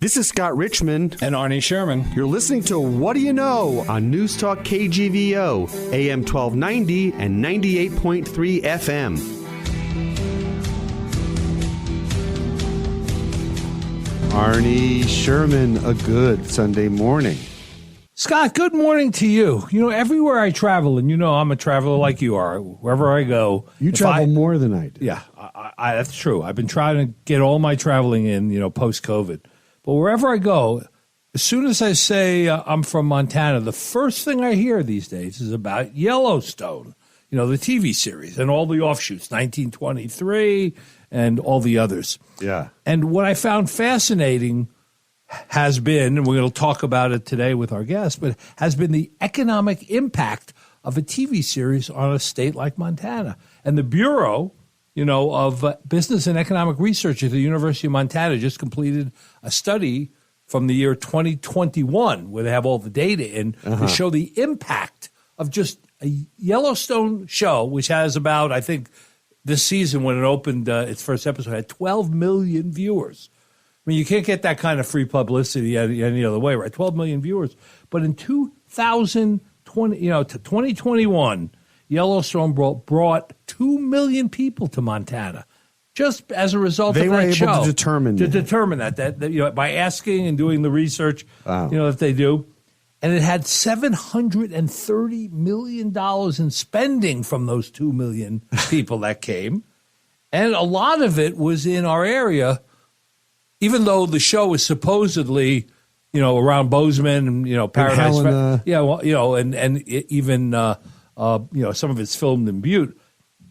This is Scott Richmond. And Arnie Sherman. You're listening to What Do You Know on Newstalk KGVO, AM 1290 and 98.3 FM. Arnie Sherman, a good Sunday morning. Scott, good morning to you. You know, everywhere I travel, and you know I'm a traveler like you are, wherever I go. You travel more than I do. Yeah, that's true. I've been trying to get all my traveling in, post-COVID. But wherever I go, as soon as I say I'm from Montana, the first thing I hear these days is about Yellowstone, the TV series and all the offshoots, 1923 and all the others. Yeah. And what I found fascinating has been, and we're going to talk about it today with our guest, but has been the economic impact of a TV series on a state like Montana. And the Bureau, of Business and Economic Research at the University of Montana just completed a study from the year 2021 where they have all the data in to show the impact of just a Yellowstone show, which has about, I think, this season when it opened its first episode, had 12 million viewers. I mean, you can't get that kind of free publicity any other way, right? 12 million viewers. But in 2020, to 2021, Yellowstone brought 2 million people to Montana just as a result of that show. They were able to determine that by asking and doing the research, that they do. And it had $730 million in spending from those 2 million people that came. And a lot of it was in our area, even though the show is supposedly, around Bozeman and, Paradise. And and even, some of it's filmed in Butte.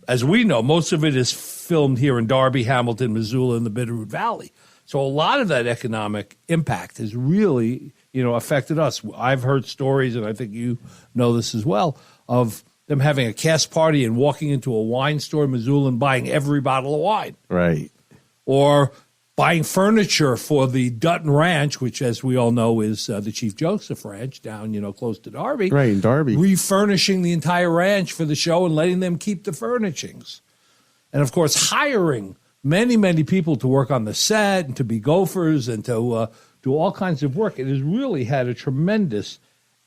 As we know, most of it is filmed here in Darby, Hamilton, Missoula, and the Bitterroot Valley. So a lot of that economic impact has really, affected us. I've heard stories, and I think you know this as well, of them having a cast party and walking into a wine store in Missoula and buying every bottle of wine. Right. Or buying furniture for the Dutton Ranch, which, as we all know, is the Chief Joseph Ranch down, close to Darby. Right, in Darby. Refurnishing the entire ranch for the show and letting them keep the furnishings. And, of course, hiring many, many people to work on the set and to be gophers and to do all kinds of work. It has really had a tremendous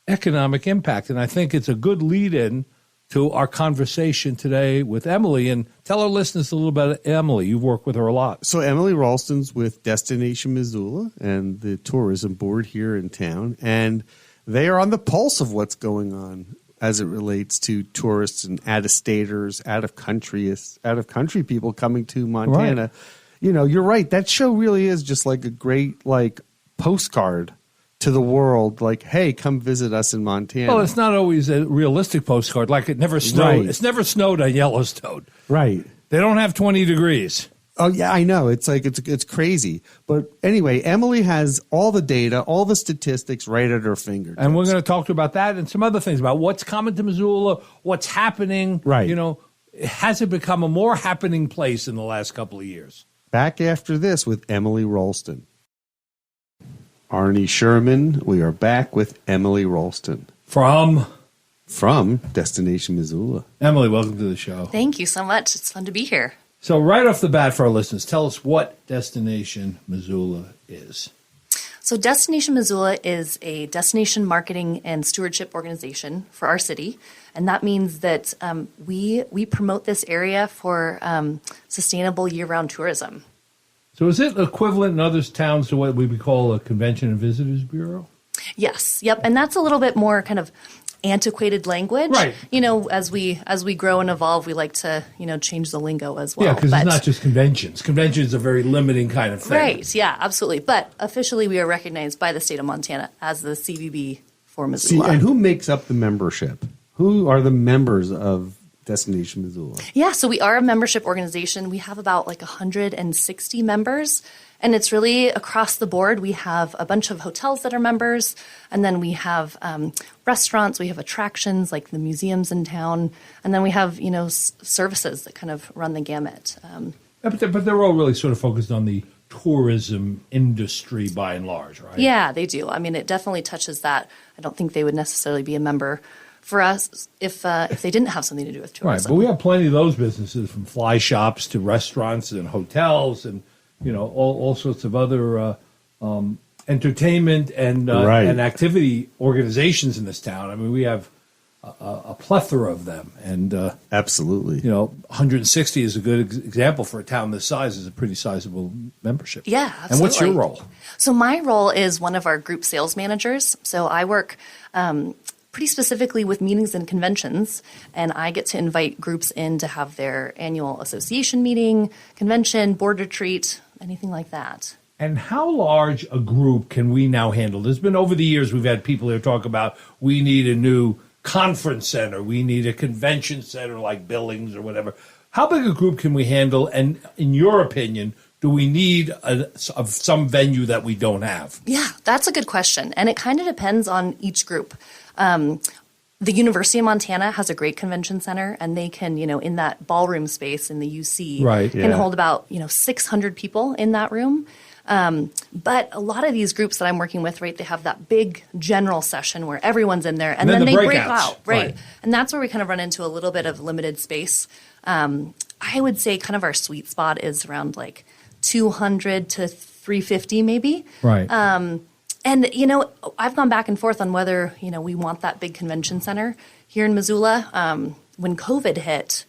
economic impact. And I think it's a good lead-in to our conversation today with Emily. And tell our listeners a little about Emily. You've worked with her a lot. So Emily Ralston's with Destination Missoula and the tourism board here in town. And they are on the pulse of what's going on as it relates to tourists and out-of-staters, out-of-country people coming to Montana. Right. You're right. That show really is just like a great postcard to the world, hey, come visit us in Montana. Well, it's not always a realistic postcard. It never snowed. Right. It's never snowed on Yellowstone. Right. They don't have 20 degrees. Oh, yeah, I know. It's it's crazy. But anyway, Emily has all the data, all the statistics right at her fingertips. And we're going to talk to her about that and some other things about what's coming to Missoula, what's happening. Right. Has it become a more happening place in the last couple of years? Back after this with Emily Ralston. Arnie Sherman, we are back with Emily Ralston. From Destination Missoula. Emily, welcome to the show. Thank you so much. It's fun to be here. So right off the bat for our listeners, tell us what Destination Missoula is. So Destination Missoula is a destination marketing and stewardship organization for our city. And that means that we promote this area for sustainable year-round tourism. So is it equivalent in other towns to what we would call a Convention and Visitors Bureau? Yes. Yep. And that's a little bit more kind of antiquated language. Right. As we grow and evolve, we like to, change the lingo as well. Yeah, because it's not just conventions. Conventions are a very limiting kind of thing. Right. Yeah, absolutely. But officially we are recognized by the state of Montana as the CVB for Missoula. See, and who makes up the membership? Who are the members of Destination Missoula? Yeah, so we are a membership organization. We have about 160 members, and it's really across the board. We have a bunch of hotels that are members, and then we have restaurants, we have attractions like the museums in town, and then we have, services that kind of run the gamut. But they're all really sort of focused on the tourism industry by and large, right? Yeah, they do. I mean, it definitely touches that. I don't think they would necessarily be a member for us if they didn't have something to do with tourism. Right, but we have plenty of those businesses, from fly shops to restaurants and hotels and all sorts of other entertainment and Right. and activity organizations in this town. I mean, we have a plethora of them, and Absolutely. 160 is a good example for a town this size. Is a pretty sizable membership. Yeah, absolutely. And what's your role? So my role is one of our group sales managers. So I work pretty specifically with meetings and conventions, and I get to invite groups in to have their annual association meeting, convention, board retreat, anything like that. And how large a group can we now handle? There's been over the years we've had people here talk about we need a new conference center, we need a convention center like Billings or whatever. How big a group can we handle? And in your opinion, do we need some venue that we don't have? Yeah, that's a good question. And it kind of depends on each group. The University of Montana has a great convention center, and they can, in that ballroom space in the UC, Right, can yeah. hold about, 600 people in that room. But a lot of these groups that I'm working with, right, they have that big general session where everyone's in there, and then the they break breakouts, out, right? right. And that's where we kind of run into a little bit of limited space. I would say kind of our sweet spot is around like 200 to 350 maybe. Right. And, I've gone back and forth on whether, we want that big convention center here in Missoula. When COVID hit,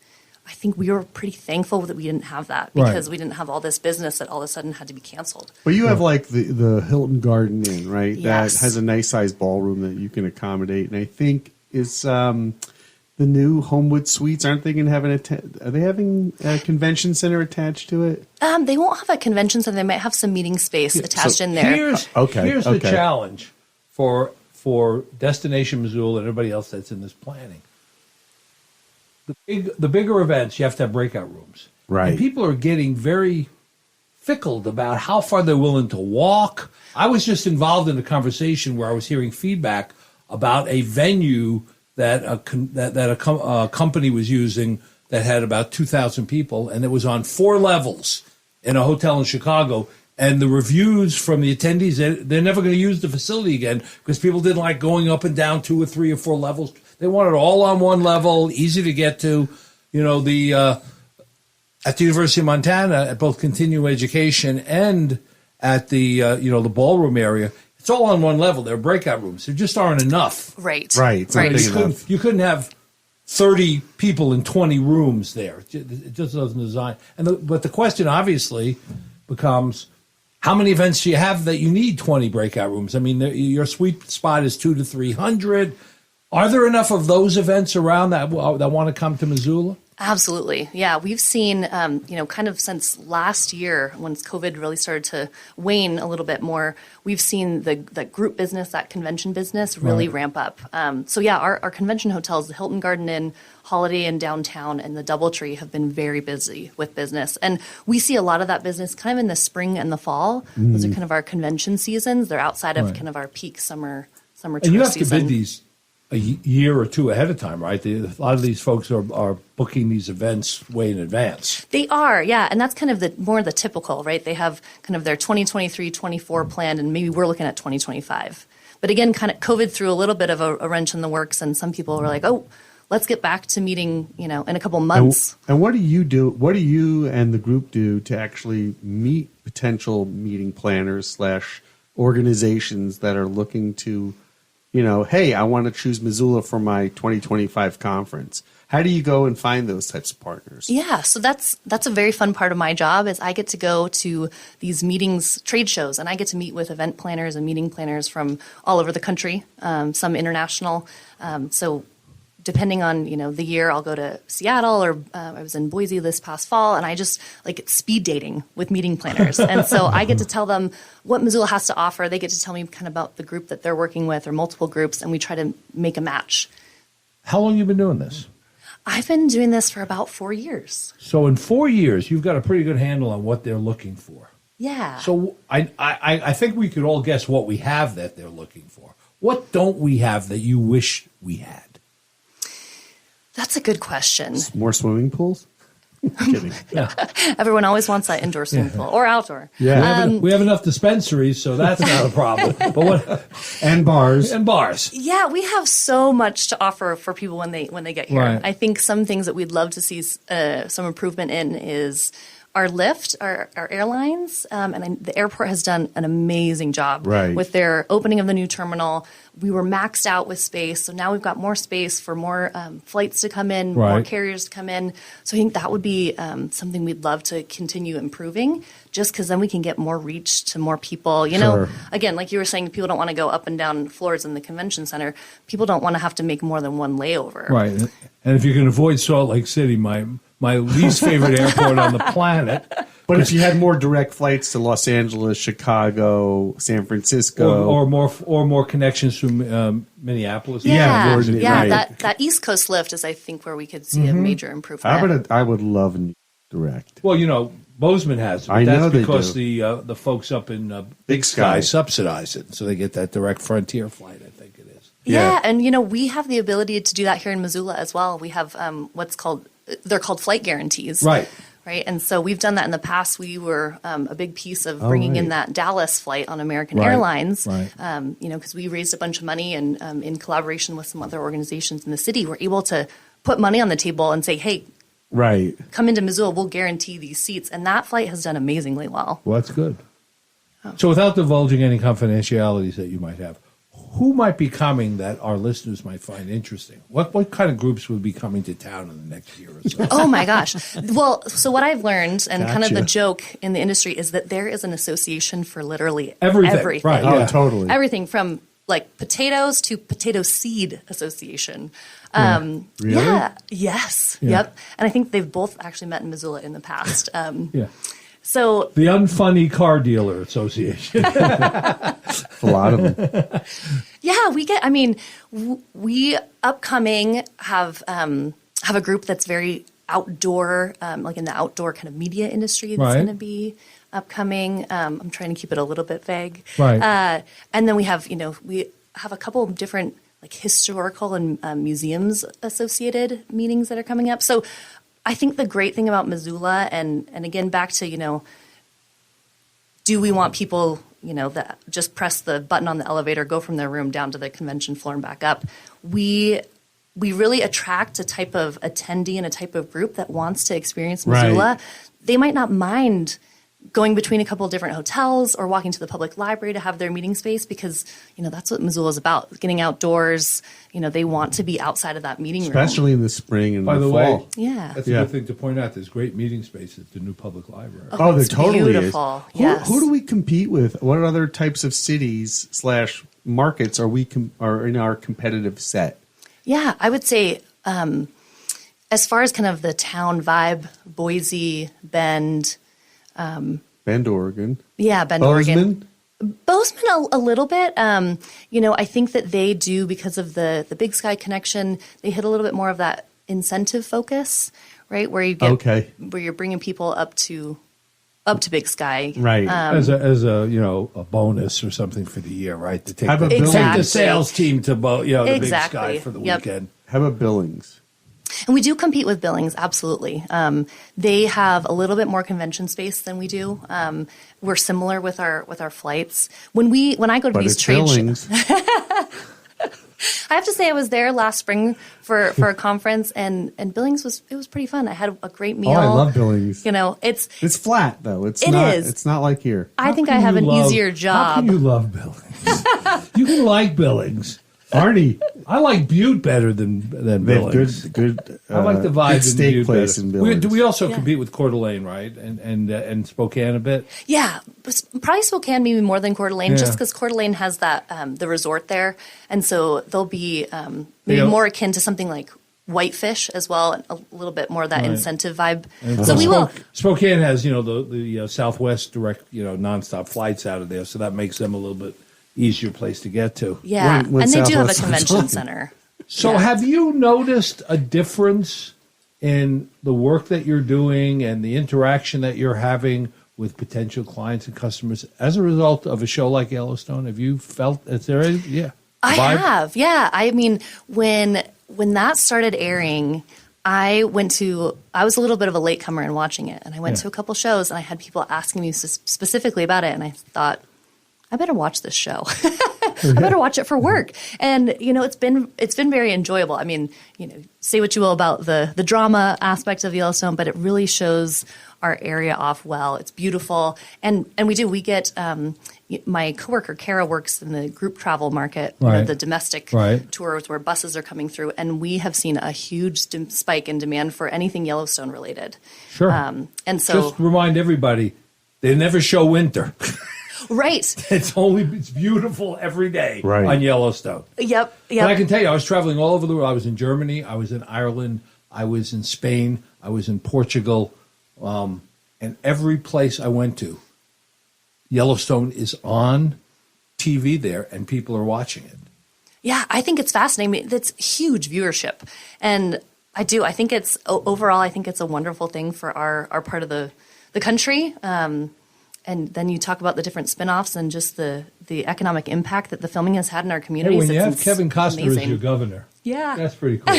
I think we were pretty thankful that we didn't have that because Right. we didn't have all this business that all of a sudden had to be canceled. Well, you have like the Hilton Garden Inn, right? Yes. That has a nice sized ballroom that you can accommodate. And I think is the new Homewood Suites, aren't they going to have are they having a convention center attached to it? They won't have a convention center. They might have some meeting space attached in there. Here's the challenge for Destination Missoula and everybody else that's in this planning. The bigger events, you have to have breakout rooms. Right. And people are getting very fickle about how far they're willing to walk. I was just involved in a conversation where I was hearing feedback about a venue that a company was using that had about 2,000 people, and it was on 4 levels in a hotel in Chicago. And the reviews from the attendees, they're never going to use the facility again because people didn't like going up and down 2 or 3 or 4 levels. They wanted it all on one level, easy to get to. At the University of Montana, at both continuing education and at the the ballroom area, it's all on one level. There are breakout rooms. There just aren't enough. Right. Right. It's not Right. big enough. You couldn't have 30 people in 20 rooms there. It just doesn't design. But the question obviously becomes, how many events do you have that you need 20 breakout rooms? I mean, your sweet spot is 200 to 300. Are there enough of those events around that want to come to Missoula? Absolutely. Yeah, we've seen, kind of since last year, once COVID really started to wane a little bit more, we've seen the group business, that convention business really ramp up. Our convention hotels, the Hilton Garden Inn, Holiday Inn downtown, and the DoubleTree have been very busy with business. And we see a lot of that business kind of in the spring and the fall. Those are kind of our convention seasons. They're outside of kind of our peak summer tourist And you have season. to bid these a year or two ahead of time, right? A lot of these folks are booking these events way in advance. They are, yeah. And that's kind of more the typical, right? They have kind of their 2023, 24 planned, and maybe we're looking at 2025. But again, kind of COVID threw a little bit of a wrench in the works, and some people were like, oh, let's get back to meeting, in a couple months. And what do you do? What do you and the group do to actually meet potential meeting planners / organizations that are looking to, hey, I want to choose Missoula for my 2025 conference? How do you go and find those types of partners? Yeah, so that's a very fun part of my job is I get to go to these meetings, trade shows, and I get to meet with event planners and meeting planners from all over the country, some international. So depending on, the year, I'll go to Seattle or I was in Boise this past fall, and I just like speed dating with meeting planners. And so I get to tell them what Missoula has to offer. They get to tell me kind of about the group that they're working with or multiple groups, and we try to make a match. How long have you been doing this? I've been doing this for about 4 years. So in 4 years, you've got a pretty good handle on what they're looking for. Yeah. So I think we could all guess what we have that they're looking for. What don't we have that you wish we had? That's a good question. More swimming pools? I'm kidding. Yeah. Everyone always wants that indoor swimming pool or outdoor. Yeah. We have enough dispensaries, so that's not a problem. But what? And bars. And bars. Yeah, we have so much to offer for people when they get here. Right. I think some things that we'd love to see some improvement in is our lift, our airlines, the airport has done an amazing job with their opening of the new terminal. We were maxed out with space, so now we've got more space for more flights to come in, more carriers to come in. So I think that would be something we'd love to continue improving, just because then we can get more reach to more people. You know, again, like you were saying, people don't want to go up and down floors in the convention center. People don't want to have to make more than one layover. Right. And if you can avoid Salt Lake City, my least favorite airport on the planet. But if you had more direct flights to Los Angeles, Chicago, San Francisco, or more connections to Minneapolis, that East Coast lift is, I think, where we could see a major improvement. I would love direct. Well, you know, Bozeman has it. That's because the folks up in Big Sky subsidize it, so they get that direct Frontier flight, I think it is. Yeah, and you know, we have the ability to do that here in Missoula as well. We have they're called flight guarantees. Right. And so we've done that in the past. We were a big piece of bringing in that Dallas flight on American Airlines, because we raised a bunch of money and in collaboration with some other organizations in the city, we're able to put money on the table and say, hey, come into Missoula, we'll guarantee these seats. And that flight has done amazingly well. Well, that's good. So without divulging any confidentialities that you might have, who might be coming that our listeners might find interesting? What kind of groups would be coming to town in the next year or so? Oh, my gosh. Well, so what I've learned, and kind of the joke in the industry, is that there is an association for literally everything. Right, totally. Everything from, like, potatoes to Potato Seed Association. Really? Yeah. Yes. Yeah. Yep. And I think they've both actually met in Missoula in the past. So the Unfunny Car Dealer Association. A lot of them. Yeah, we upcoming have a group that's very outdoor, like in the outdoor kind of media industry that's going to be upcoming. I'm trying to keep it a little bit vague. Right. And then we have a couple of different like historical and museums associated meetings that are coming up. So I think the great thing about Missoula, and again, back to, do we want people, that just press the button on the elevator, go from their room down to the convention floor and back up? We really attract a type of attendee and a type of group that wants to experience Missoula. Right. They might not mind going between a couple of different hotels or walking to the public library to have their meeting space because, that's what Missoula is about, getting outdoors. They want to be outside of that meeting room. Especially in the spring and By the fall. Way, that's a good thing to point out. There's great meeting space at the new public library. Oh, there totally beautiful. Is. Yes. Who do we compete with? What other types of cities / markets are in our competitive set? Yeah, I would say as far as kind of the town vibe, Boise, Bend, Oregon. Yeah, Bend, Oregon. Bozeman a little bit. I think that they do, because of the Big Sky connection, they hit a little bit more of that incentive focus, right? Where you get where you're bringing people up to Big Sky, right? As a bonus or something for the year, right? To take the sales team to the Big Sky for the weekend. How about Billings? And we do compete with Billings, absolutely. They have a little bit more convention space than we do. We're similar with our flights. When I go to these trade shows, I have to say I was there last spring for a conference, and Billings was pretty fun. I had a great meal. Oh, I love Billings. It's flat though. It's not like here. I think I have an easier job. How can you love Billings? You can like Billings. Arnie, I like Butte better than Billings. Good. I like the vibe in steak Butte place better. in Billings. We also compete with Coeur d'Alene, right? And Spokane a bit. Yeah, probably Spokane maybe more than Coeur d'Alene, just because Coeur d'Alene has that the resort there, and so they'll be maybe more akin to something like Whitefish as well, and a little bit more of that incentive vibe. And so we will. Spokane has the Southwest direct nonstop flights out of there, so that makes them a little bit easier place to get to. Yeah, and they do have a convention center. So have you noticed a difference in the work that you're doing and the interaction that you're having with potential clients and customers as a result of a show like Yellowstone? Have you felt, is there any, I have, yeah. I mean, when that started airing, I was a little bit of a latecomer in watching it, and I went to a couple shows, and I had people asking me specifically about it, and I thought, I better watch this show. I better watch it for work. And, it's been very enjoyable. I mean, say what you will about the drama aspect of Yellowstone, but it really shows our area off well. It's beautiful. And we get, my coworker, Kara, works in the group travel market, the domestic tours where buses are coming through. And we have seen a huge spike in demand for anything Yellowstone related. Sure. And so just remind everybody, they never show winter. Right. It's beautiful every day on Yellowstone. Yep. But I can tell you, I was traveling all over the world. I was in Germany. I was in Ireland. I was in Spain. I was in Portugal. And every place I went to, Yellowstone is on TV there, and people are watching it. Yeah, I think it's fascinating. That's huge viewership. And I think it's, overall, I think it's a wonderful thing for our part of the country. And then you talk about the different spinoffs and just the economic impact that the filming has had in our communities. Hey, when you have Kevin Costner as your governor. Yeah. That's pretty cool.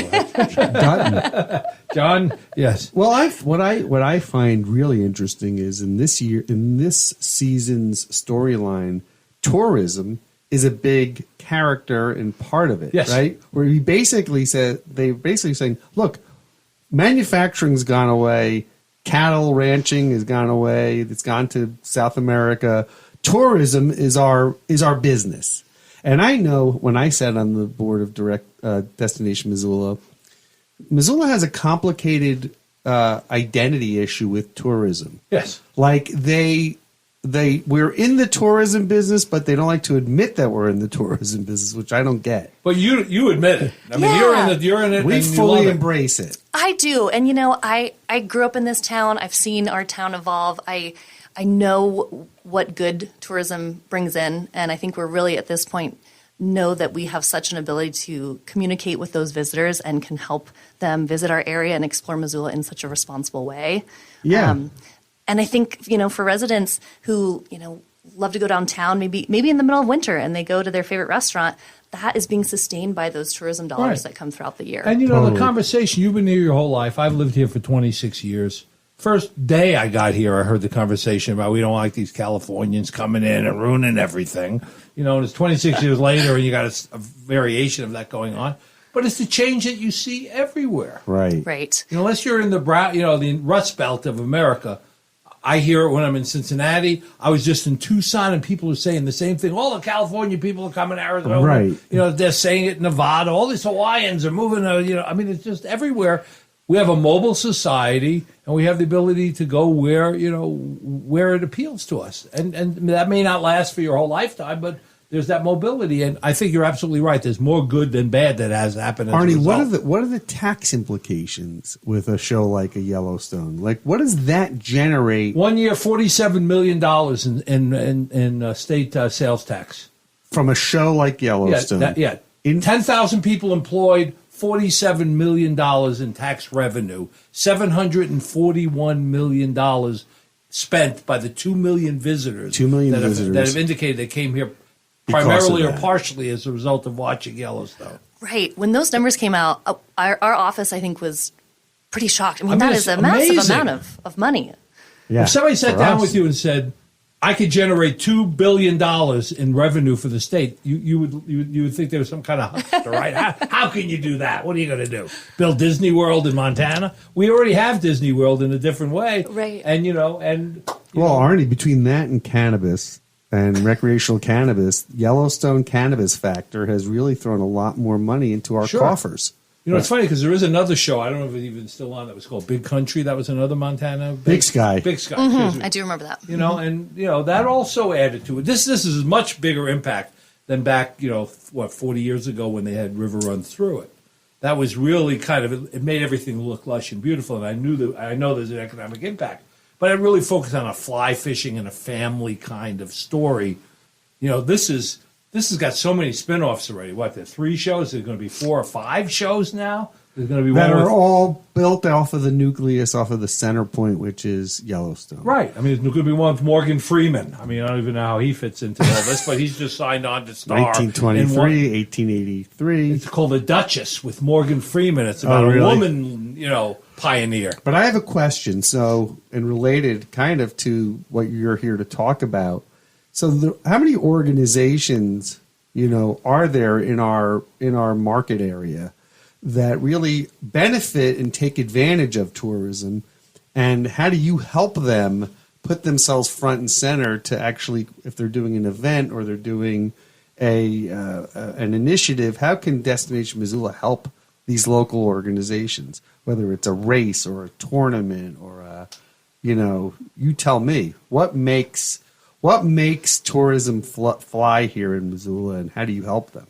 John, yes. Well, what I find really interesting is in this season's storyline, tourism is a big character and part of it, right? Where they're basically saying, look, manufacturing's gone away, cattle ranching has gone away, it's gone to South America. Tourism is our business. And I know when I sat on the board of Destination Missoula, Missoula has a complicated identity issue with tourism. Yes. Like we're in the tourism business, but they don't like to admit that we're in the tourism business, which I don't get. But you admit it. I mean, you're in it. We fully embrace it. I do. And, I grew up in this town. I've seen our town evolve. I know what good tourism brings in, and I think we're really at this point know that we have such an ability to communicate with those visitors and can help them visit our area and explore Missoula in such a responsible way. Yeah. And I think, for residents who, love to go downtown, maybe in the middle of winter, and they go to their favorite restaurant, that is being sustained by those tourism dollars that come throughout the year. And, the conversation, you've been here your whole life. I've lived here for 26 years. First day I got here, I heard the conversation about we don't like these Californians coming in and ruining everything. And it's 26 years later, and you got a variation of that going on. But it's the change that you see everywhere. Right. Right. Unless you're in the Rust Belt of America. I hear it when I'm in Cincinnati. I was just in Tucson, and people are saying the same thing. All the California people are coming to Arizona. Right. They're saying it in Nevada. All these Hawaiians are moving. It's just everywhere. We have a mobile society, and we have the ability to go where it appeals to us. And that may not last for your whole lifetime, but there's that mobility. And I think you're absolutely right. There's more good than bad that has happened. Arnie, what are the tax implications with a show like a Yellowstone? Like, what does that generate? 1 year, $47 million in state sales tax. From a show like Yellowstone? 10,000 people employed. $47 million in tax revenue, $741 million spent by the 2 million visitors. 2 million visitors that have indicated they came here primarily or partially as a result of watching Yellowstone. Right. When those numbers came out, our office, I think, was pretty shocked. I mean that is a massive amount of money. Yeah. If somebody sat down with you and said, I could generate $2 billion in revenue for the state, you would think there was some kind of huckster, right? How can you do that? What are you going to do? Build Disney World in Montana? We already have Disney World in a different way. Right. And, Arnie, between that and cannabis and recreational cannabis, Yellowstone Cannabis Factor has really thrown a lot more money into our coffers. It's funny because there is another show, I don't know if it's even still on, that was called Big Country. That was anher Montana. Big Sky. Mm-hmm. I do remember that. And that also added to it. This is a much bigger impact than back, 40 years ago when they had River run through it. That was really it made everything look lush and beautiful, and I know there's an economic impact. But I really focused on a fly fishing and a family kind of story. This has got so many spinoffs already. What, there are 3 shows? There's going to be 4 or 5 shows now? There's going to be that are all built off of the nucleus, off of the center point, which is Yellowstone. Right. I mean, there's going to be one with Morgan Freeman. I mean, I don't even know how he fits into all this, but he's just signed on to star. 1923, 1883. It's called The Duchess with Morgan Freeman. It's about a woman, pioneer. But I have a question, and related kind of to what you're here to talk about. So how many organizations are there in our market area that really benefit and take advantage of tourism, and how do you help them put themselves front and center to actually, if they're doing an event or they're doing an initiative, how can Destination Missoula help these local organizations, whether it's a race or a tournament or you tell me what makes tourism fly here in Missoula, and how do you help them?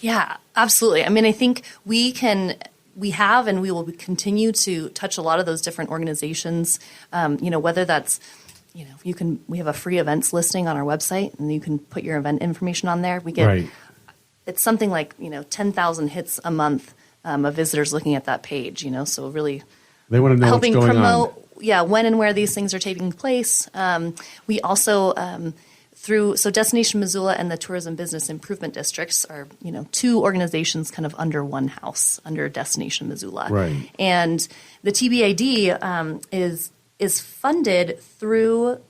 Yeah, absolutely. I mean, I think we have and we will continue to touch a lot of those different organizations, whether that's, we have a free events listing on our website, and you can put your event information on there. We get, it's something like, 10,000 hits a month of visitors looking at that page, so really they want to know helping what's going promote, on. when and where these things are taking place. We also, so Destination Missoula and the Tourism Business Improvement Districts are, two organizations kind of under one house, under Destination Missoula. Right. And the TBID is funded through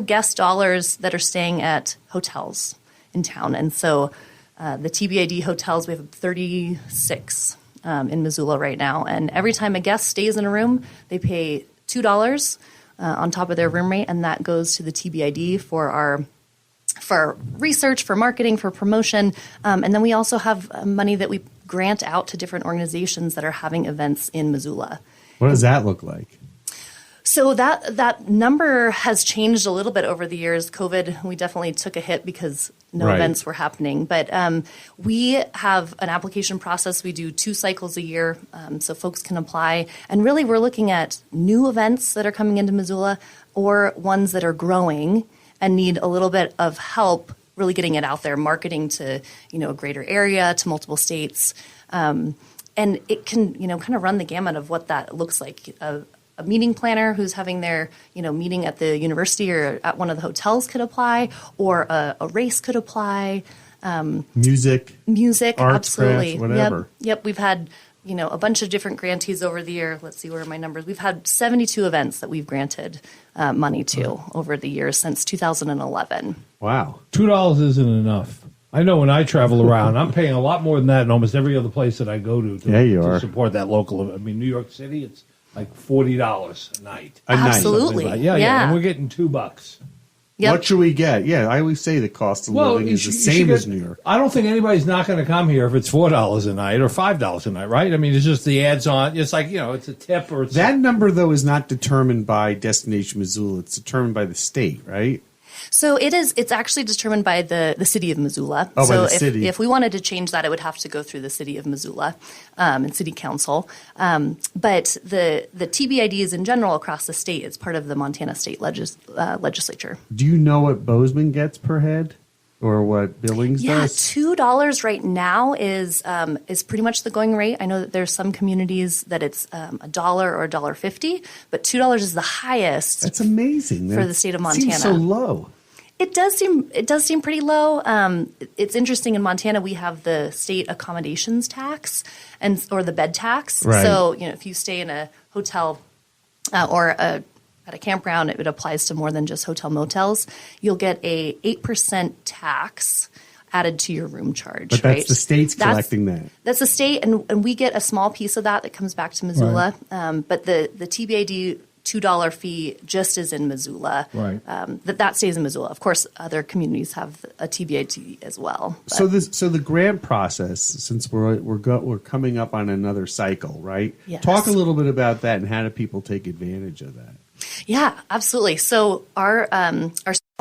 guest dollars that are staying at hotels in town. And so the TBID hotels, we have 36 in Missoula right now. And every time a guest stays in a room, they pay $2 on top of their room rate, and that goes to the TBID for research, for marketing, for promotion. And then we also have money that we grant out to different organizations that are having events in Missoula. What does that look like? So that number has changed a little bit over the years. COVID, we definitely took a hit because no events were happening. But we have an application process. We do 2 cycles a year, so folks can apply. And really, we're looking at new events that are coming into Missoula or ones that are growing and need a little bit of help really getting it out there, marketing to a greater area, to multiple states. And it can kind of run the gamut of what that looks like. A meeting planner who's having their meeting at the university or at one of the hotels could apply, or a race could apply. Music, arts, absolutely, crafts, whatever. Yep. We've had a bunch of different grantees over the year. Let's see, where are my numbers? We've had 72 events that we've granted money to over the years since 2011. Wow, $2 isn't enough. I know when I travel around, I'm paying a lot more than that in almost every other place that I go to support that local. I mean, New York City, it's like $40 a night. Absolutely. Like yeah. And we're getting $2. Yep. What should we get? Yeah, I always say the cost of living is the same as New York. I don't think anybody's not going to come here if it's $4 a night or $5 a night, right? I mean, it's just the ads on. It's like, it's a tip or it's that number, though, is not determined by Destination Missoula. It's determined by the state, right? So it's actually determined by the city of Missoula. Oh, so by the city. If we wanted to change that, it would have to go through the city of Missoula and city council. But the TBIDs in general across the state, it's part of the Montana state legislature. Do you know what Bozeman gets per head? Or what Billings does? $2 right now is pretty much the going rate. I know that there's some communities that it's $1 or $1.50, but $2 is the highest. That's amazing for the state of Montana. Seems so low. It does seem pretty low. It's interesting. In Montana, we have the state accommodations tax or the bed tax. Right. So if you stay in a hotel or at a campground, it applies to more than just hotel motels. You'll get a 8% tax added to your room charge. But that's the state's collecting that. That's the state, and we get a small piece of that comes back to Missoula. Right. But the TBID $2 fee just is in Missoula. Right. That stays in Missoula. Of course, other communities have a TBID as well. But. So the grant process, since we're coming up on another cycle, right? Yes. Talk a little bit about that and how do people take advantage of that? Yeah, absolutely. So our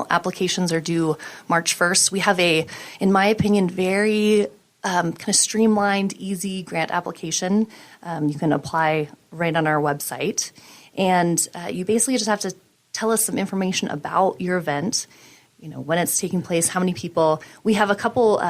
applications are due March 1st. We have in my opinion, very kind of streamlined, easy grant application. You can apply right on our website. And you basically just have to tell us some information about your event, when it's taking place, how many people. We have a couple,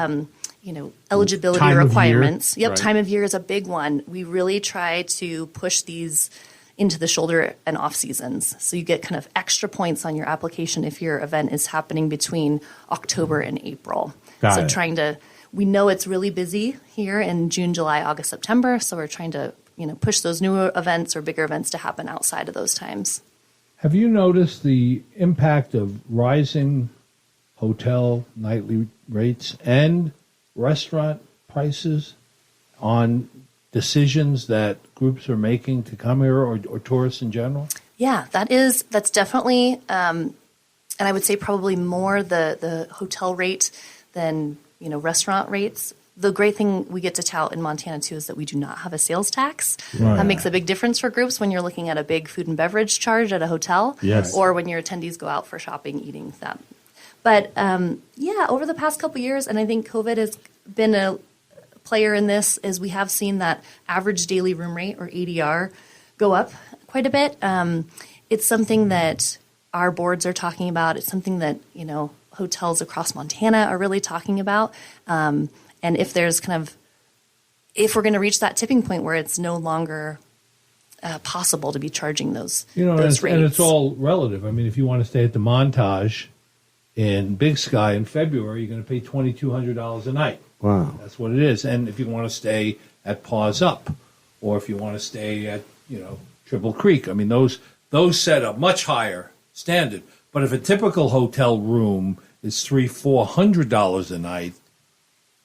eligibility time requirements. Yep, right. Time of year is a big one. We really try to push these into the shoulder and off seasons. So you get kind of extra points on your application if your event is happening between October and April. Got it. We know it's really busy here in June, July, August, September. So we're trying to push those newer events or bigger events to happen outside of those times. Have you noticed the impact of rising hotel nightly rates and restaurant prices on decisions that groups are making to come here or tourists in general? Yeah, that's definitely, and I would say probably more the hotel rate than, restaurant rates. The great thing we get to tout in Montana, too, is that we do not have a sales tax. Right. That makes a big difference for groups when you're looking at a big food and beverage charge at a hotel, Yes. or when your attendees go out for shopping, eating that. But, over the past couple years, and I think COVID has been a player in this, is we have seen that average daily room rate, or ADR, go up quite a bit. It's something that our boards are talking about. It's something that, hotels across Montana are really talking about. And if there's if we're going to reach that tipping point where it's no longer possible to be charging those rates. And it's all relative. I mean, if you want to stay at the Montage in Big Sky in February, you're going to pay $2,200 a night. Wow. That's what it is. And if you want to stay at Paws Up, or if you want to stay at, Triple Creek, I mean, those set a much higher standard. But if a typical hotel room is $300-$400 a night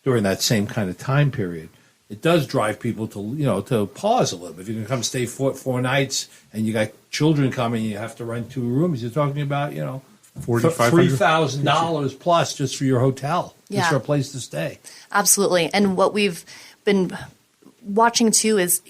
during that same kind of time period, it does drive people to pause a little bit. If you can come stay four nights and you got children coming, you have to rent 2 rooms. You're talking about $3,000 plus just for your hotel, just for a place to stay. Absolutely. And what we've been watching too is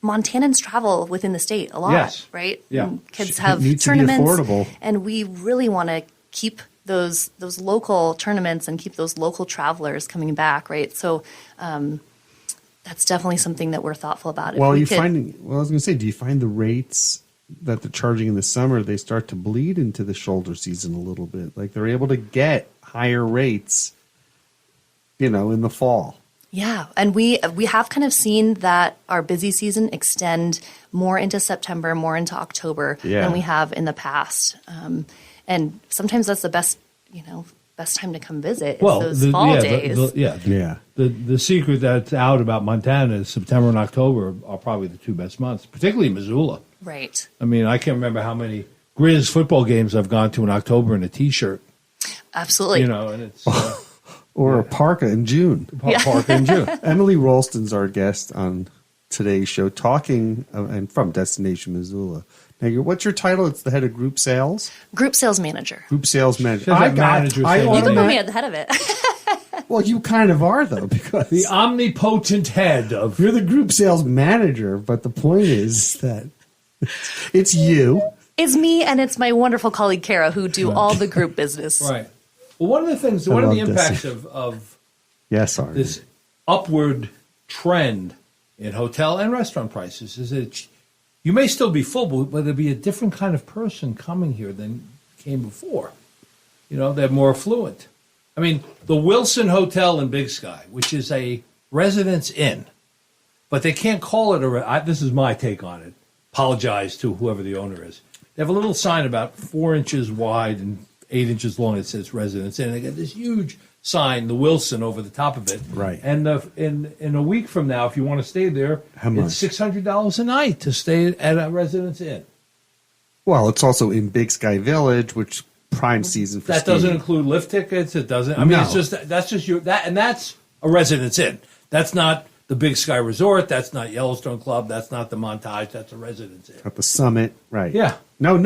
Montanans travel within the state a lot, right? Yeah. And kids have needs to be tournaments, affordable. and we really want to keep those local tournaments and keep those local travelers coming back, right? So that's definitely something that we're thoughtful about. Well, I was going to say, do you find the rates that they're charging in the summer, they start to bleed into the shoulder season a little bit? Like they're able to get higher rates, in the fall. Yeah, and we have kind of seen that our busy season extend more into September, more into October than we have in the past. And sometimes that's the best time to come visit. Those fall days. The secret that's out about Montana is September and October are probably the 2 best months, particularly Missoula. Right. I mean, I can't remember how many Grizz football games I've gone to in October in a T-shirt. Absolutely. And it's... Or a parka in June. Parka in June. Emily Rolston's our guest on today's show, talking and from Destination Missoula. Now, what's your title? It's the head of group sales? Group sales manager. Group sales manager. You can put me at the head of it. Well, you kind of are, though, because... The omnipotent head of... You're the group sales manager, but the point is that it's you. It's me, and it's my wonderful colleague, Kara, who do all the group business. Right. Well, one of the impacts of this upward trend in hotel and restaurant prices is that you may still be full, but there'll be a different kind of person coming here than came before. They're more affluent. I mean, the Wilson Hotel in Big Sky, which is a residence inn, but they can't call it this is my take on it. Apologize to whoever the owner is. They have a little sign about 4 inches wide and 8 inches long. It says residence inn. They got this huge sign, the Wilson, over the top of it. Right. And in a week from now, if you want to stay there, how much? It's $600 a night to stay at a residence inn. Well, it's also in Big Sky Village, which prime season for that skiing. Doesn't include lift tickets. It doesn't. I mean, it's just that's a residence inn. That's not the Big Sky Resort. That's not Yellowstone Club. That's not the Montage. That's a residence inn. At the Summit, right? Yeah. No.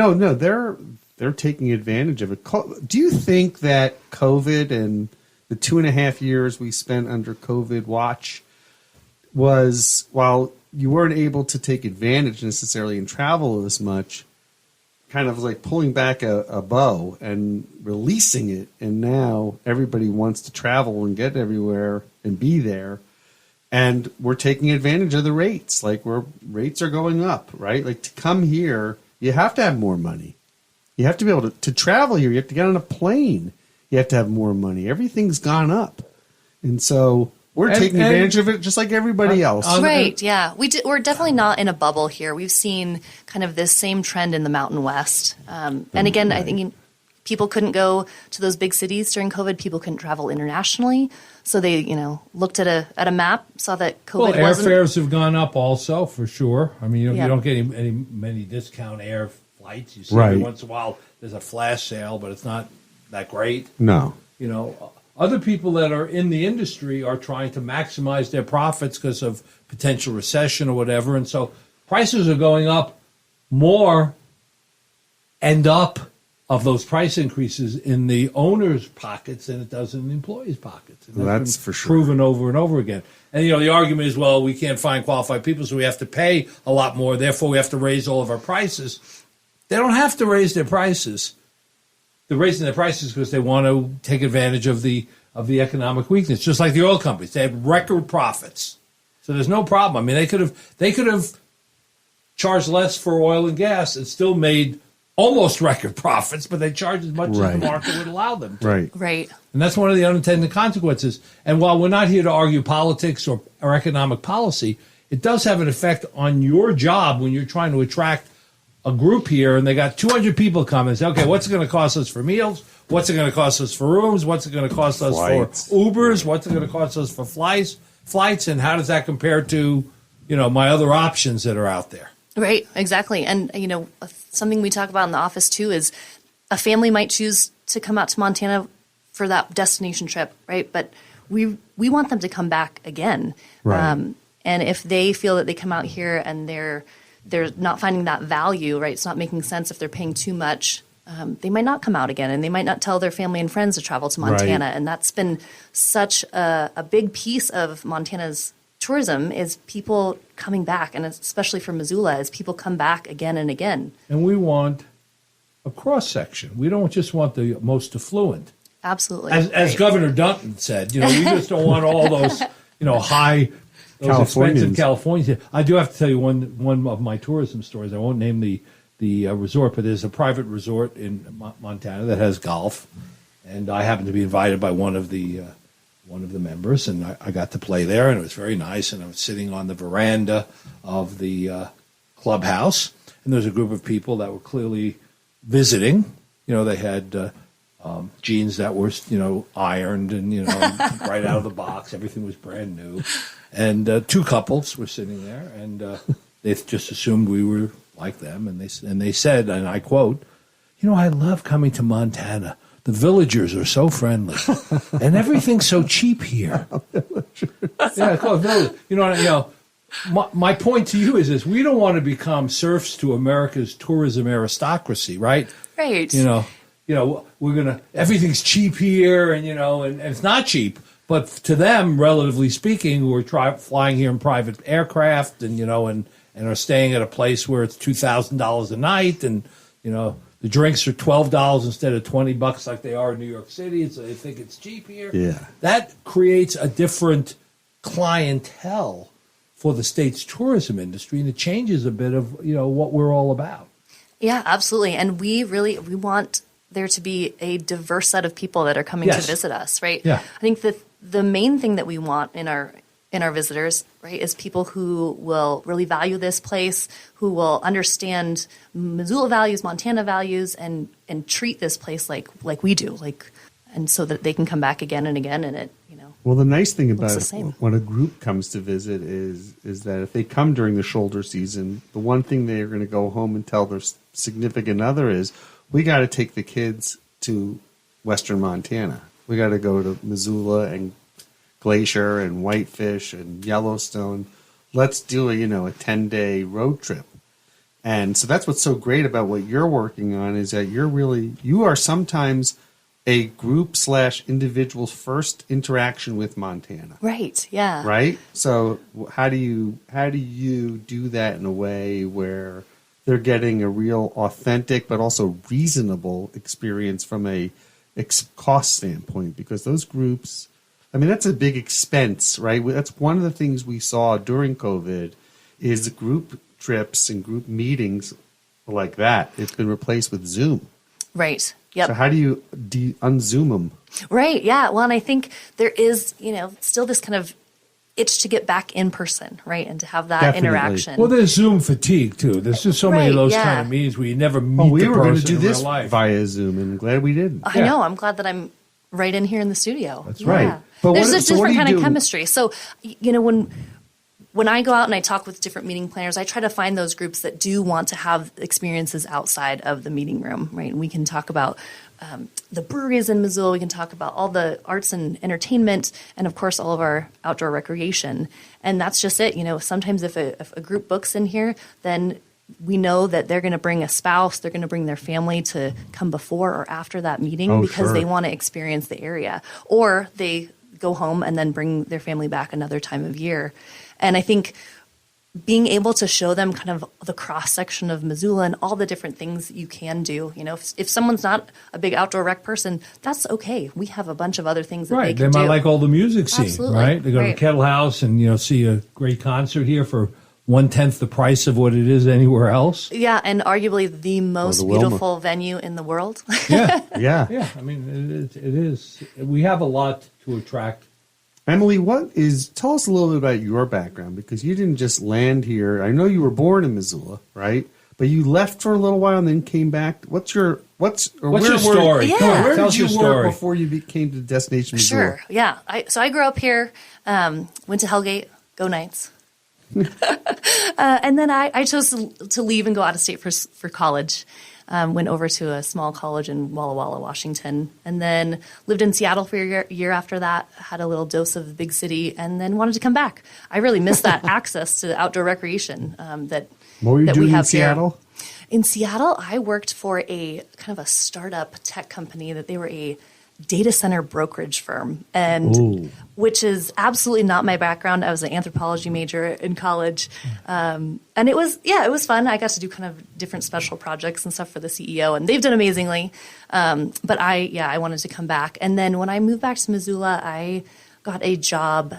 They're taking advantage of it. Do you think that COVID and the 2.5 years we spent under COVID watch was, while you weren't able to take advantage necessarily and travel as much, kind of like pulling back a bow and releasing it, and now everybody wants to travel and get everywhere and be there, and we're taking advantage of the rates. Like rates are going up, right? Like to come here, you have to have more money. You have to be able to travel here. You have to get on a plane. You have to have more money. Everything's gone up. And so we're taking advantage of it just like everybody else. Right, yeah. We're definitely not in a bubble here. We've seen kind of this same trend in the Mountain West. And again, I think people couldn't go to those big cities during COVID. People couldn't travel internationally. So they, looked at a map, saw that COVID wasn't... airfares have gone up also, for sure. I mean, you don't get many discount air flights. You see every once in a while there's a flash sale, but it's not that great. No. Other people that are in the industry are trying to maximize their profits because of potential recession or whatever. And so prices are going up. More end up of those price increases in the owner's pockets than it does in the employee's pockets. And that's for sure. Proven over and over again. And, the argument is, well, we can't find qualified people, so we have to pay a lot more. Therefore, we have to raise all of our prices. They don't have to raise their prices. They're raising their prices because they want to take advantage of the economic weakness, just like the oil companies. They had record profits. So there's no problem. I mean, they could have charged less for oil and gas and still made almost record profits, but they charge as much as the market would allow them to. Right. And that's one of the unintended consequences. And while we're not here to argue politics or economic policy, it does have an effect on your job when you're trying to attract a group here and they got 200 people come and say, okay, what's it going to cost us for meals? What's it going to cost us for rooms? What's it going to cost us for Ubers? What's it going to cost us for flights? And how does that compare to, my other options that are out there? Right, exactly. And, something we talk about in the office, too, is a family might choose to come out to Montana for that destination trip, right? But we want them to come back again. Right. And if they feel that they come out here and they're not finding that value, right? It's not making sense if they're paying too much. They might not come out again, and they might not tell their family and friends to travel to Montana. Right. And that's been such a big piece of Montana's tourism is people coming back, and especially for Missoula, as people come back again and again. And we want a cross-section. We don't just want the most affluent. Absolutely. As Governor Dunton said, we just don't want all those, those expensive Californians. I do have to tell you one of my tourism stories. I won't name the resort, but there's a private resort in Montana that has golf, and I happened to be invited by one of the members, and I got to play there, and it was very nice. And I was sitting on the veranda of the clubhouse, and there was a group of people that were clearly visiting. They had jeans that were ironed and right out of the box. Everything was brand new, and two couples were sitting there, and they just assumed we were like them, and they said, and I quote, I love coming to Montana. The villagers are so friendly, and everything's so cheap here. Yeah, call it village. My point to you is this: we don't want to become serfs to America's tourism aristocracy, right? Right. We're gonna everything's cheap here, and and it's not cheap. But to them, relatively speaking, who are flying here in private aircraft, and and are staying at a place where it's $2,000 a night, and the drinks are $12 instead of $20 like they are in New York City, so they think it's cheap here. Yeah. That creates a different clientele for the state's tourism industry, and it changes a bit of what we're all about. Yeah, absolutely. And we want there to be a diverse set of people that are coming to visit us, right? Yeah. I think that the main thing that we want in our visitors, right, is people who will really value this place, who will understand Missoula values, Montana values, and treat this place like we do, and so that they can come back again and again, and it. Well, the nice thing about when a group comes to visit is that if they come during the shoulder season, the one thing they're going to go home and tell their significant other is, we got to take the kids to Western Montana. We got to go to Missoula and Glacier and Whitefish and Yellowstone. Let's do a 10-day road trip. And so that's what's so great about what you're working on, is that you are sometimes a group / individual's first interaction with Montana. Right. Yeah. Right. So how do you do that in a way where they're getting a real authentic but also reasonable experience from a cost standpoint? Because those groups, that's a big expense, right? That's one of the things we saw during COVID is group trips and group meetings like that. It's been replaced with Zoom. Right. Yep. So how do you unzoom them? Right. Yeah. Well, and I think there is, still this kind of itch to get back in person, right, and to have that interaction. Well, there's Zoom fatigue too. There's just so many of those kind of meetings where you never meet we the were going to person do in this real life. via Zoom, and I'm glad we didn't. I know. I'm glad that I'm right in here in the studio. That's right. But there's a different kind of chemistry. So, when when I go out and I talk with different meeting planners, I try to find those groups that do want to have experiences outside of the meeting room, right? And we can talk about the breweries in Missoula. We can talk about all the arts and entertainment, and of course, all of our outdoor recreation. And that's just it. Sometimes if a group books in here, then we know that they're going to bring a spouse, they're going to bring their family to come before or after that meeting because they want to experience the area. Or they go home and then bring their family back another time of year. And I think being able to show them kind of the cross-section of Missoula and all the different things you can do. If someone's not a big outdoor rec person, that's okay. We have a bunch of other things that they can do. They might like all the music scene, Absolutely. right? They go to the Kettle House and, see a great concert here for 1/10 the price of what it is anywhere else. Yeah, and arguably the most beautiful venue in the world. Yeah. Yeah. I mean, it is. We have a lot to attract. Emily, tell us a little bit about your background, because you didn't just land here. I know you were born in Missoula, right? But you left for a little while and then came back. What's your story? Yeah. Come on, Where tell did us you your work story before you came to Destination Missoula? Sure, yeah. So I grew up here, went to Hellgate, go Knights. And then I chose to leave and go out of state for college. Went over to a small college in Walla Walla, Washington, and then lived in Seattle for a year after that, had a little dose of the big city, and then wanted to come back. I really missed that access to outdoor recreation What were you doing we have in Seattle? Here. In Seattle, I worked for a kind of a startup tech company that they were a data center brokerage firm, and which is absolutely not my background. I was an anthropology major in college, and it was fun. I got to do kind of different special projects and stuff for the CEO, and they've done amazingly. But I wanted to come back, and then when I moved back to Missoula, I got a job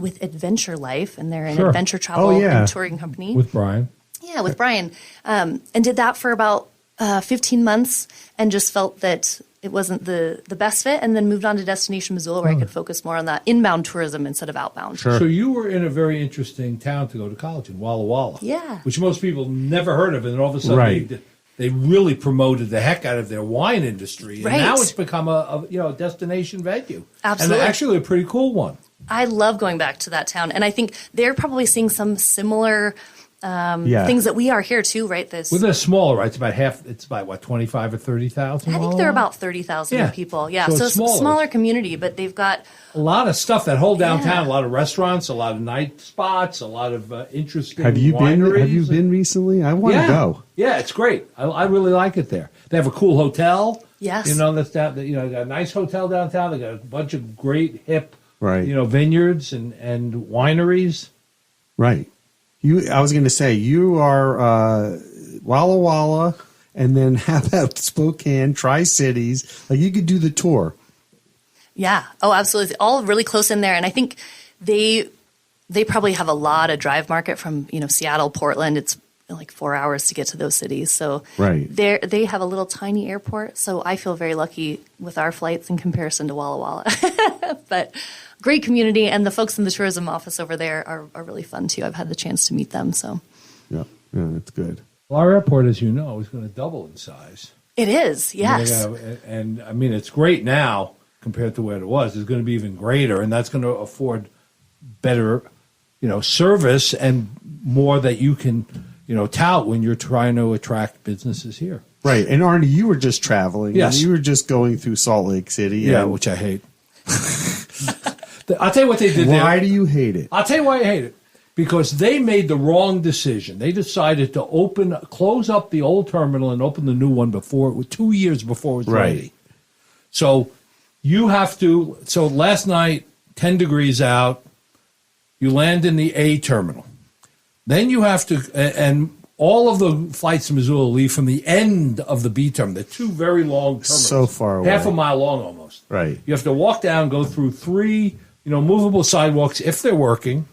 with Adventure Life, and they're an adventure travel and touring company with Brian. Yeah, with Brian, and did that for about 15 months, and just felt that it wasn't the best fit, and then moved on to Destination Missoula, where I could focus more on that inbound tourism instead of outbound. Sure. So you were in a very interesting town to go to college in, Walla Walla. Yeah. Which most people never heard of, and then all of a sudden they really promoted the heck out of their wine industry, and now it's become a destination venue. Absolutely. And actually a pretty cool one. I love going back to that town, and I think they're probably seeing some similar things that we are here too, right? Well, they're smaller, right? It's about half. It's about what, 25 or 30,000. I think they're about 30,000 people. Yeah, so it's a smaller community, but they've got a lot of stuff. That whole downtown, a lot of restaurants, a lot of night spots, a lot of interesting. Have you wineries. been recently? I want to go. Yeah, it's great. I really like it there. They have a cool hotel. Yes, that's down. They got a nice hotel downtown. They got a bunch of great hip, vineyards and wineries. Right. I was going to say, you are Walla Walla, and then how about Spokane, Tri-Cities? Like, you could do the tour. Yeah. Oh, absolutely. All really close in there. And I think they probably have a lot of drive market from, Seattle, Portland. It's like 4 hours to get to those cities. So they have a little tiny airport. So I feel very lucky with our flights in comparison to Walla Walla. But great community, and the folks in the tourism office over there are really fun too. I've had the chance to meet them. So yeah, that's good. Well, our airport, as you know, is going to double in size. It is, yes. And I mean, it's great now compared to what it was. It's going to be even greater, and that's going to afford better, service and more that you can, tout when you're trying to attract businesses here. Right. And Arnie, you were just traveling. Yes. And you were just going through Salt Lake City. Yeah, which I hate. I'll tell you what they did there. Why do you hate it? I'll tell you why I hate it. Because they made the wrong decision. They decided to close up the old terminal and open the new one 2 years before it was ready. So last night, 10 degrees out, you land in the A terminal. Then you have to, and all of the flights to Missoula leave from the end of the B terminal. They're two very long terminals. So far away. Half a mile long almost. Right. You have to walk down, go through 3, movable sidewalks if they're working.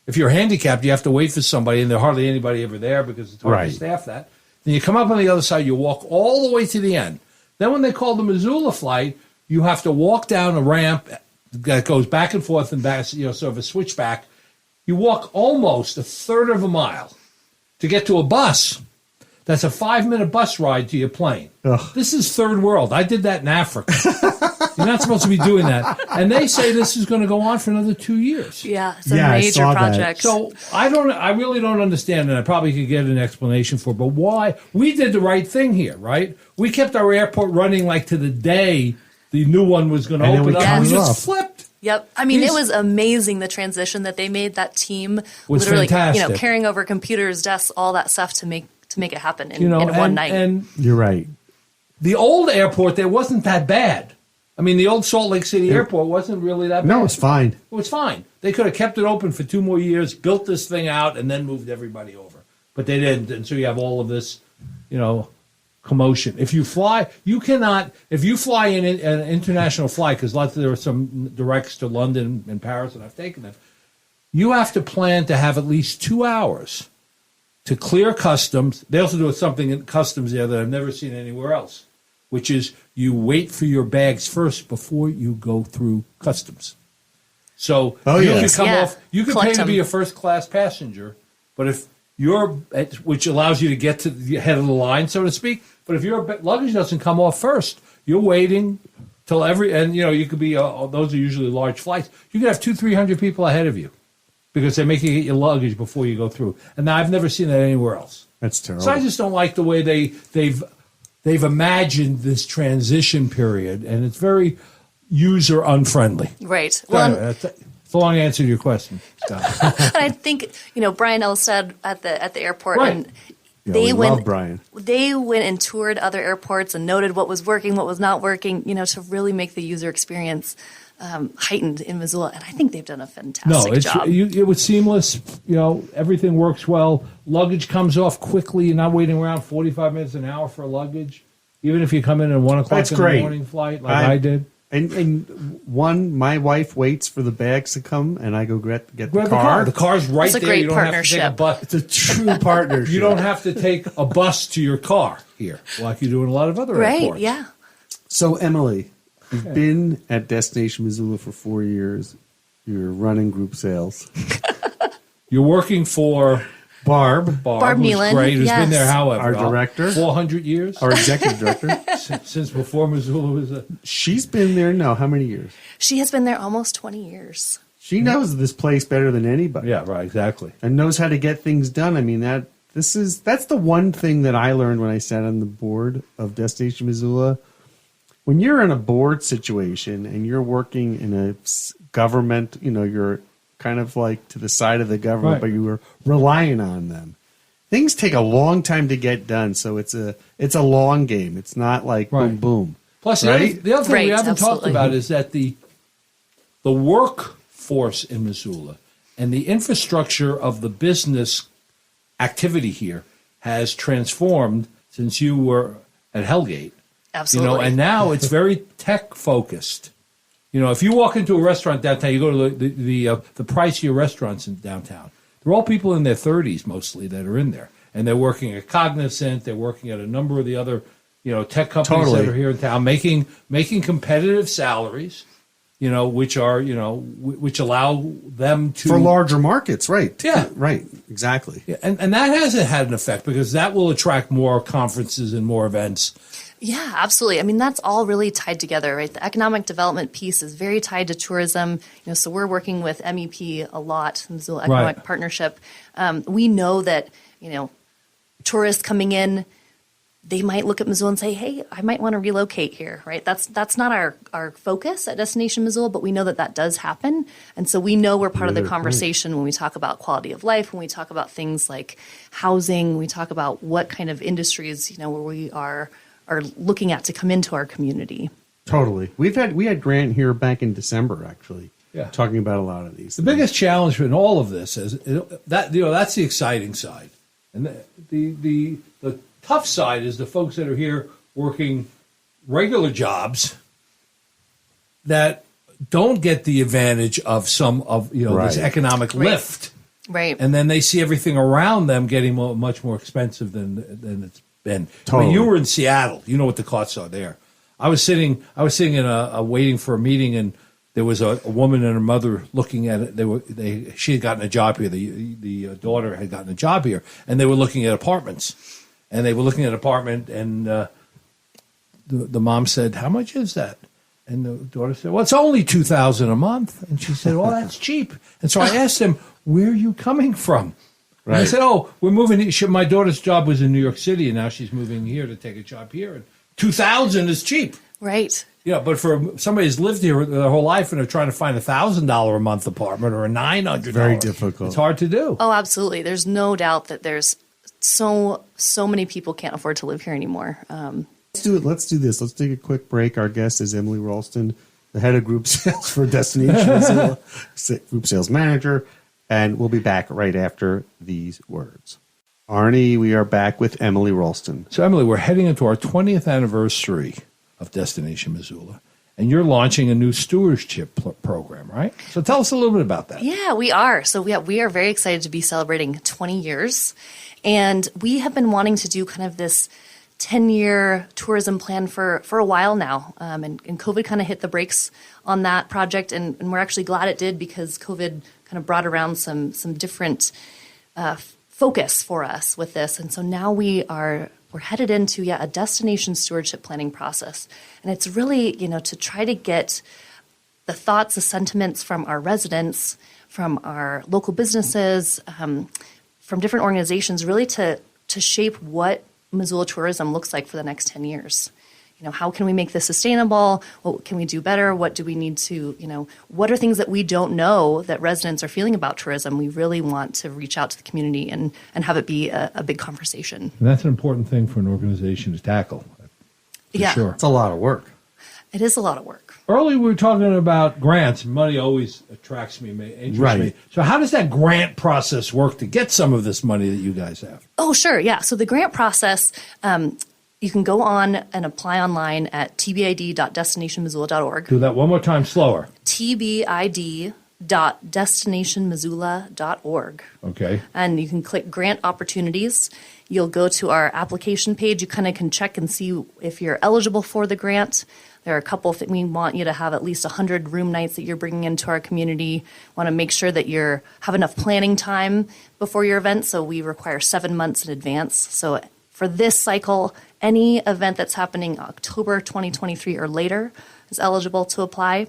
If you're handicapped, you have to wait for somebody, and there's hardly anybody ever there because it's hard to staff that. Then you come up on the other side, you walk all the way to the end. Then when they call the Missoula flight, you have to walk down a ramp that goes back and forth and back, sort of a switchback. You walk almost a third of a mile to get to a bus That's a 5-minute bus ride to your plane. Ugh. This is third world. I did that in Africa. You're not supposed to be doing that. And they say this is going to go on for another 2 years. Yeah, it's a major project. So I really don't understand, and I probably could get an explanation for it, but why? We did the right thing here, right? We kept our airport running like to the day the new one was going to open up. turned We it just flipped. Yep. I mean, it was amazing, the transition that they made. That team Was literally, fantastic. carrying over computers, desks, all that stuff to make it happen in one night. And You're right. the old airport there wasn't that bad. I mean, the old Salt Lake City airport wasn't really that bad. No, it's fine. It was fine. They could have kept it open for 2 more years, built this thing out, and then moved everybody over. But they didn't, and so you have all of this, commotion. If you fly, you cannot. If you fly in an international flight, because there are some directs to London and Paris, and I've taken them, you have to plan to have at least 2 hours to clear customs. They also do something in customs there that I've never seen anywhere else, which is you wait for your bags first before you go through customs. So you can come off. You can pay to be a first class passenger, but if which allows you to get to the head of the line, so to speak. But if your luggage doesn't come off first, you're waiting till you could be. Those are usually large flights. You could have 200-300 people ahead of you because they make you get your luggage before you go through. And now I've never seen that anywhere else. That's terrible. So I just don't like the way they've imagined this transition period, and it's very user unfriendly. Right. Well, it's a long answer to your question, Scott. And I think Brian Elstad at the airport, Right. and we love Brian. They went and toured other airports and noted what was working, what was not working. To really make the user experience heightened in Missoula, and I think they've done a fantastic job. It was seamless. Everything works well. Luggage comes off quickly. You're not waiting around 45 minutes an hour for luggage, even if you come in at 1 o'clock That's in great. the morning flight, like I did. And my wife waits for the bags to come, and I go get the Grab car. The car's right It's a there. great You don't have to take a partnership. bus. It's a true partnership. You don't have to take a bus to your car here, like you do in a lot of other Right? airports. Yeah. So, Emily, you've been at Destination Missoula for 4 years. You're running group sales. You're working for Barb, Barb who's Nealon, great, who's been there, yes. however, Our director. 400 years our executive director, since before Missoula was a. she's been there now how many years? She has been there almost 20 years. She knows this place better than anybody. Yeah, right, exactly. And knows how to get things done. I mean, that's the one thing that I learned when I sat on the board of Destination Missoula. When you're in a board situation and you're working in a government, you're kind of like to the side of the government, Right. but you were relying on them. Things take a long time to get done, so it's a long game. It's not like Right. boom boom. Plus, right? the other thing we Right, haven't talked absolutely. about is that the workforce in Missoula and the infrastructure of the business activity here has transformed since you were at Hellgate. Absolutely. And now it's very tech focused. If you walk into a restaurant downtown, you go to the pricier restaurants in downtown. They're all people in their 30s mostly that are in there, and they're working at Cognizant. They're working at a number of the other tech companies Totally. that are here in town, making competitive salaries. Which which allow them to For larger markets, right? Yeah. Right. Exactly. Yeah, and that hasn't had an effect because that will attract more conferences and more events. Yeah, absolutely. I mean, that's all really tied together, right? The economic development piece is very tied to tourism. So we're working with MEP a lot, Missoula Economic Right. Partnership. We know that, tourists coming in, they might look at Missoula and say, hey, I might want to relocate here, right? That's not our focus at Destination Missoula, but we know that does happen. And so we know we're part of the conversation when we talk about quality of life, when we talk about things like housing, when we talk about what kind of industries, where we are looking at to come into our community. Totally. We had Grant here back in December, actually, talking about a lot of these. The biggest challenge in all of this is that that's the exciting side, and the tough side is the folks that are here working regular jobs that don't get the advantage of some of this economic lift, Right. and then they see everything around them getting much more expensive than it's been. Totally. I mean, you were in Seattle. You know what the costs are there. I was sitting in a waiting for a meeting, and there was a woman and her mother looking at it. She had gotten a job here. The daughter had gotten a job here, and they were looking at apartments. And they were looking at an apartment, and the mom said, "How much is that?" And the daughter said, "Well, it's only $2,000 a month." And she said, "Well, that's cheap." And so I asked them, "Where are you coming from?" Right. And I said, "Oh, we're moving." My daughter's job was in New York City, and now she's moving here to take a job here. And $2,000 is cheap, right? Yeah, but for somebody who's lived here their whole life and they're trying to find $1,000 a month apartment or a $900, very difficult. It's hard to do. Oh, absolutely. There's no doubt that there's so many people can't afford to live here anymore. Let's do it. Let's do this. Let's take a quick break. Our guest is Emily Ralston, the head of group sales for Destination Missoula, group sales manager, and we'll be back right after these words. Arnie, we are back with Emily Ralston. So, Emily, we're heading into our 20th anniversary of Destination Missoula, and you're launching a new stewardship program, right? So tell us a little bit about that. Yeah, we are. So we are very excited to be celebrating 20 years, and we have been wanting to do kind of this 10-year tourism plan for a while now, and COVID kind of hit the brakes on that project, and we're actually glad it did because COVID kind of brought around some different focus for us with this, and so now we're headed into a destination stewardship planning process, and it's really to try to get the thoughts, the sentiments from our residents, from our local businesses, from different organizations, really to shape what Missoula tourism looks like for the next 10 years. How can we make this sustainable? What can we do better? What do we need to, what are things that we don't know that residents are feeling about tourism? We really want to reach out to the community and have it be a big conversation. And that's an important thing for an organization to tackle. Sure. It's a lot of work. It is a lot of work. Earlier we were talking about grants. Money always attracts me, interests me. So how does that grant process work to get some of this money that you guys have? Oh, sure. Yeah. So the grant process, you can go on and apply online at tbid.destinationmissoula.org. Do that one more time, slower. tbid.destinationmissoula.org. Okay. And you can click Grant Opportunities. You'll go to our application page. You kind of can check and see if you're eligible for the grant. There are a couple that we want you to have at least 100 room nights that you're bringing into our community. Want to make sure that you have enough planning time before your event. So we require 7 months in advance. So for this cycle, any event that's happening October 2023 or later is eligible to apply.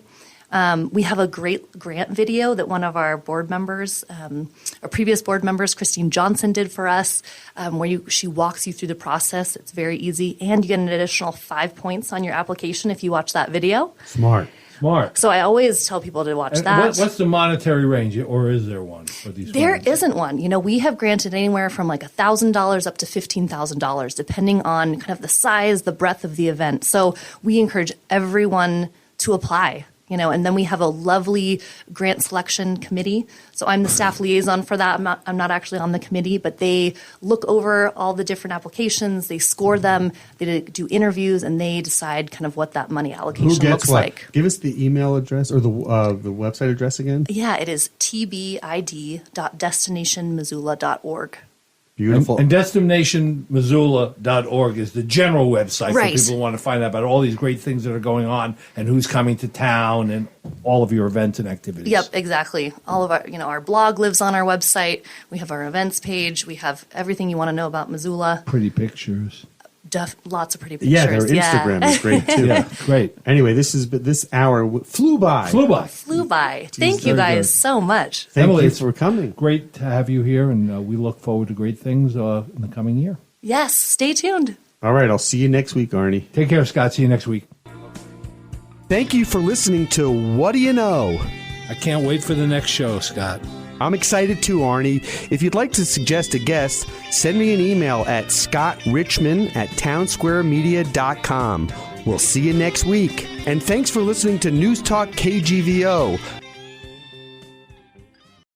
We have a great grant video that one of our board members, our previous board members, Christine Johnson, did for us, where she walks you through the process. It's very easy, and you get an additional 5 points on your application if you watch that video. Smart. So I always tell people to watch that. What's the monetary range, or is there one for these? There isn't one. We have granted anywhere from like $1,000 up to $15,000, depending on kind of the size, the breadth of the event. So we encourage everyone to apply. And then we have a lovely grant selection committee. So I'm the staff liaison for that. I'm not actually on the committee, but they look over all the different applications. They score them. They do interviews, and they decide kind of what that money allocation looks like. Give us the email address or the website address again. Yeah, it is tbid.destinationmissoula.org. Beautiful. And destinationmissoula.org is the general website right. for people who want to find out about all these great things that are going on and who's coming to town and all of your events and activities. Yep, exactly. All of our blog lives on our website. We have our events page. We have everything you want to know about Missoula. Pretty pictures. Lots of pretty pictures. Yeah, their Instagram is great too. Yeah, great. Anyway, this hour flew by. Thank you guys so much. Emily, thanks for coming. Great to have you here, and we look forward to great things in the coming year. Yes, stay tuned. All right, I'll see you next week, Arnie. Take care, Scott. See you next week. Thank you for listening to What Do You Know? I can't wait for the next show, Scott. I'm excited too, Arnie. If you'd like to suggest a guest, send me an email at scottrichmond@townsquaremedia.com. We'll see you next week. And thanks for listening to Newstalk KGVO,